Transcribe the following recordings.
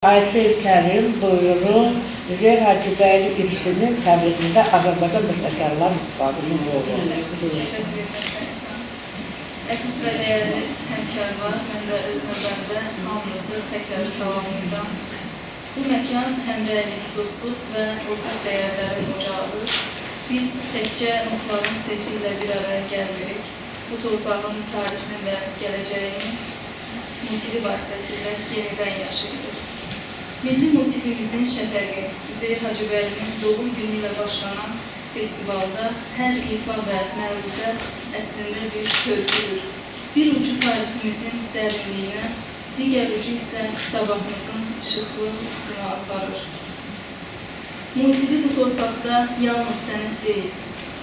Aysel Kərim buyurun, Üzeyir Hacıbəyli isminin təbliğində Azərbaycan Bəstəkarlar Mütləqinin rolu. Təşəkkür edirəm. Əziz və dəyərli həmkarlar, mən də öz nəzərimdə hamınızı təkrar salamlayıram. Bu məkan həmrəylik, dostluq və ortaq dəyərlərin ocağıdır. Biz təkcə notların sehri ilə bir araya gəlmirik. Bu torpağın tarixini və gələcəyini musiqi vasitəsilə yenidən yaşayırıq. Milli musiqimizin şəfəqi Üzeyir Hacıbəylinin doğum günü ilə başlanan festivalda hər ifa və məruzə əslində bir körpüdür. Bir ucu tariximizin dərinliyinə, digər ucu isə sabahımızın işıqlı üstünə aparır. Musiqi bu torpaqda yalnız sənət deyil,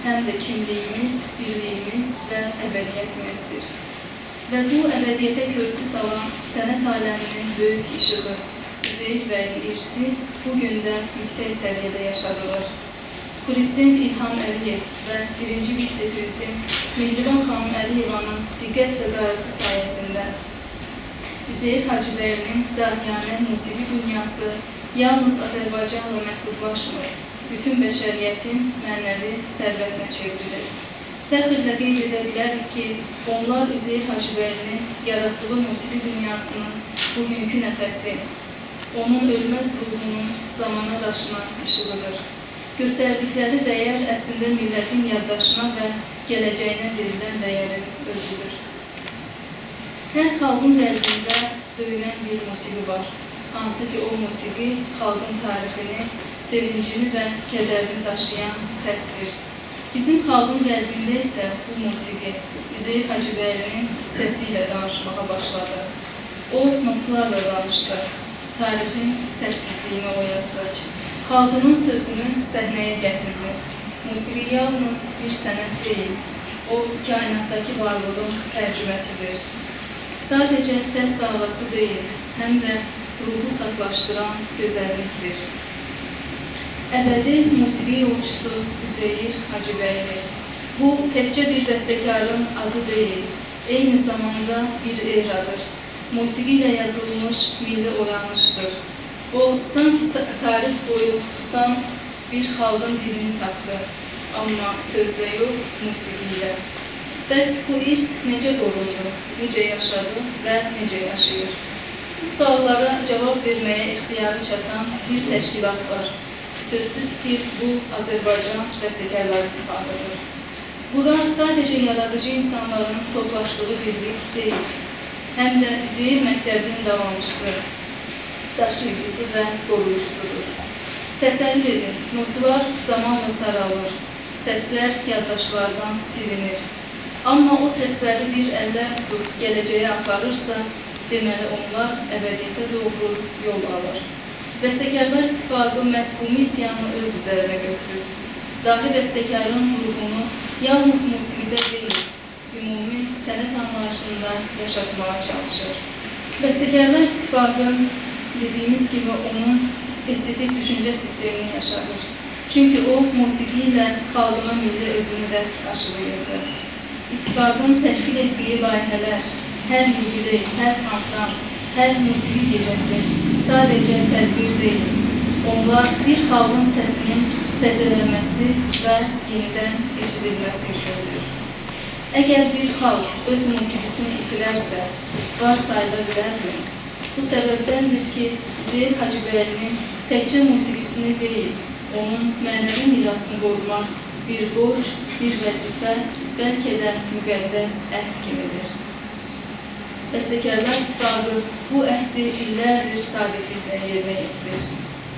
həm də kimliyimiz, birliyimiz və əbədiyyətimizdir. Və bu əbədiyyətə körpü salan sənət aləminin böyük işığı, Üzeyir bəyin irsi bugün də yüksək səviyyədə yaşadılır. Prezident İlham Əliyev və birinci vitse-prezident Mehriban xanım Əliyevanın diqqət və qayğısı sayəsində Üzeyir Hacıbəylinin dahiyanə musiqi dünyası yalnız Azərbaycanla məhdudlaşmır, bütün bəşəriyyətin mənəvi sərvətinə çevrilir. Fəxrlə qeyd edə bilərik ki, onlar Üzeyir Hacıbəylinin yaratdığı musiqi dünyasının bugünkü nəfəsi, onun ölməz ruhunun zamana daşınan işığıdır. Göstərdikləri dəyər əslində millətin yaddaşına və gələcəyinə verilən dəyərin özüdür. Hər xalqın qəlbində döyünən bir musiqi var. Hansı ki, o musiqi xalqın tarixini, sevincini və kədərini daşıyan səsdir. Bizim xalqın qəlbində isə bu musiqi Üzeyir Hacıbəylinin səsi ilə danışmağa başladı. O, notlarla danışdı. Tarixin səssizliyini oyatdı. Xalqının sözünü səhnəyə gətirdi. Musiqi yalnız bir sənət deyil, o kainatdakı varlığın tərcüməsidir. Sadəcə səs davası deyil, həm də ruhu saflaşdıran gözəllikdir. Əbədi musiqi yolcusu Üzeyir Hacıbəyli. Bu, təkcə bir bəstəkarın adı deyil, eyni zamanda bir eradır. Musiqi ilə yazılmış milli oyanışdır. O, sanki tarix boyu susan bir xalqın dilini tapdı, amma sözlə yox, musiqi ilə. Bəs bu irs necə qorundu, necə yaşadı və necə yaşayır? Bu suallara cavab verməyə ixtiyarı çatan bir təşkilat var. Sözsüz ki, bu Azərbaycan Bəstəkarlar İttifaqıdır. Bura sadəcə yaradıcı insanların toplaşdığı birlik deyil, həm də Üzeyir məktəbinin davamçısı, daşıyıcısı və qoruyucusudur. Təsəvvür edin, notlar zamanla saralır, səslər yaddaşlardan silinir. Amma o səsləri bir əllər tutub gələcəyə aparırsa, deməli onlar əbədiyyətə doğru yol alır. Bəstəkarlar İttifaqı məhz bu missiyanı öz üzərinə götürür. Dahi bəstəkarın ruhunu yalnız musiqidə deyil, ümumi sənət anlayışında yaşatmağa çalışır. Bəstəkarlar İttifaqı dediyimiz kimi onun estetik düşüncə sistemini yaşadır. Çünki o, musiqi ilə xalqına milli özünü də aşılayırdı. İttifaqın təşkil etdiyi layihələr, hər yubiley, hər konferans, hər musiqi gecəsi sadəcə tədbir deyil. Onlar bir xalqın səsinin təzələnməsi və yenidən eşidilməsi üçündür. Əgər bir xalq öz musiqisini itirərsə, var sayıla bilərmi? Bu səbəbdəndir ki, Üzeyir Hacıbəylinin təkcə musiqisini deyil, onun mənəvi mirasını qorumaq bir borc, bir vəzifə, bəlkə də müqəddəs əhd kimidir. Bəstəkarlar İttifaqı bu əhdi illərdir sadiqliklə yerinə yetirir.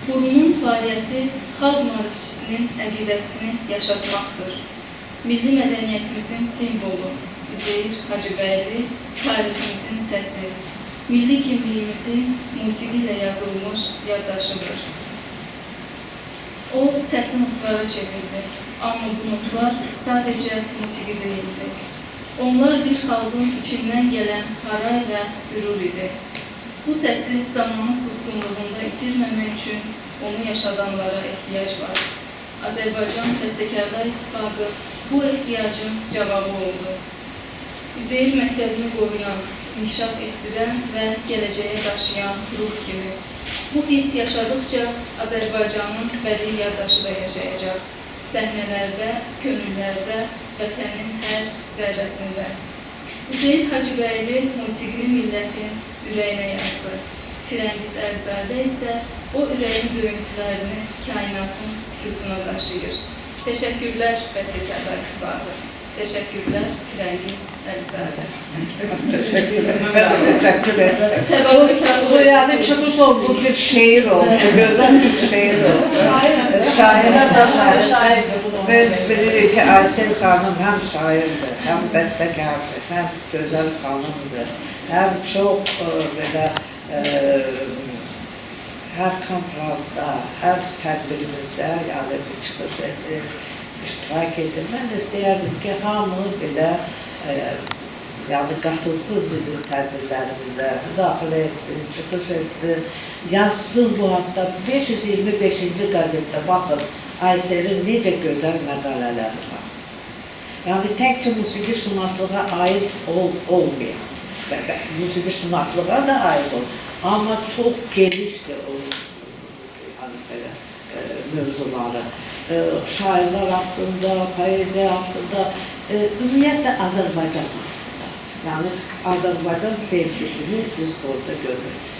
Qurumun fəaliyyəti xalq maarifçisinin əqidəsini yaşatmaqdır. Milli mədəniyyətimizin simvolu Üzeyir Hacıbəyli, tariximizin səsi, milli kimliyimizin musiqi ilə yazılmış yaddaşıdır. O, səsi notlara çevirdi, amma bu notlar sadəcə musiqi deyildi. Onlar bir xalqın içindən gələn haray və qürur idi. Bu səsi zamanın susqunluğunda itirməmək üçün onu yaşadanlara ehtiyac var. Azərbaycan Bəstəkarlar İttifaqı bu ehtiyacın cavabı oldu. Üzeyir məktəbini qoruyan, inkişaf etdirən və gələcəyə daşıyan ruh kimi. Bu his yaşadıkça Azərbaycanın bədii yaddaşı da yaşayacaq. Səhnələrdə, könüllərdə, vətənin hər zərrəsində. Hüseyn Hacıbəyli musiqini millətin ürəyinə yazdı. Firəngiz Əlizadə isə o ürəyin döyüntülərini kainatın sükutuna daşıyır. Təşəkkürlər Bəstəkarlar İttifaqı. Təşəkkürlər Firəngiz Əlizadə. Teşekkür ederim. Təvazökarlıq Bu yani çıkış oldu bir şehir oldu, güzel bir şehir oldu. Şair. Biz bilirik ki Aysel Hanım hem şairdir, hem bestekardır, hem güzel hanımdır, hem çok böyle her konferansda, her tədbirimizdə yani bir çıxış edir, iştirak edir. Mən də istəyərdim ki, hamı belə yani qatılsın bizim tədbirlərimizə, daxil etsin, çıxış etsin, yazsın bu haqda. 525-ci qəzetdə baxın, Aysel'in necə gözəl məqalələri var. Yəni təkcə musiqi şünaslığa aid olmayan, musiqi şünaslığa da aid olur. Amma çox genişdir o mövzuları. Şairlər haqqında, poeziya haqqında, ümumiyyətlə Azərbaycan haqqında. Yəni Azərbaycan sevgisini biz orada görürük.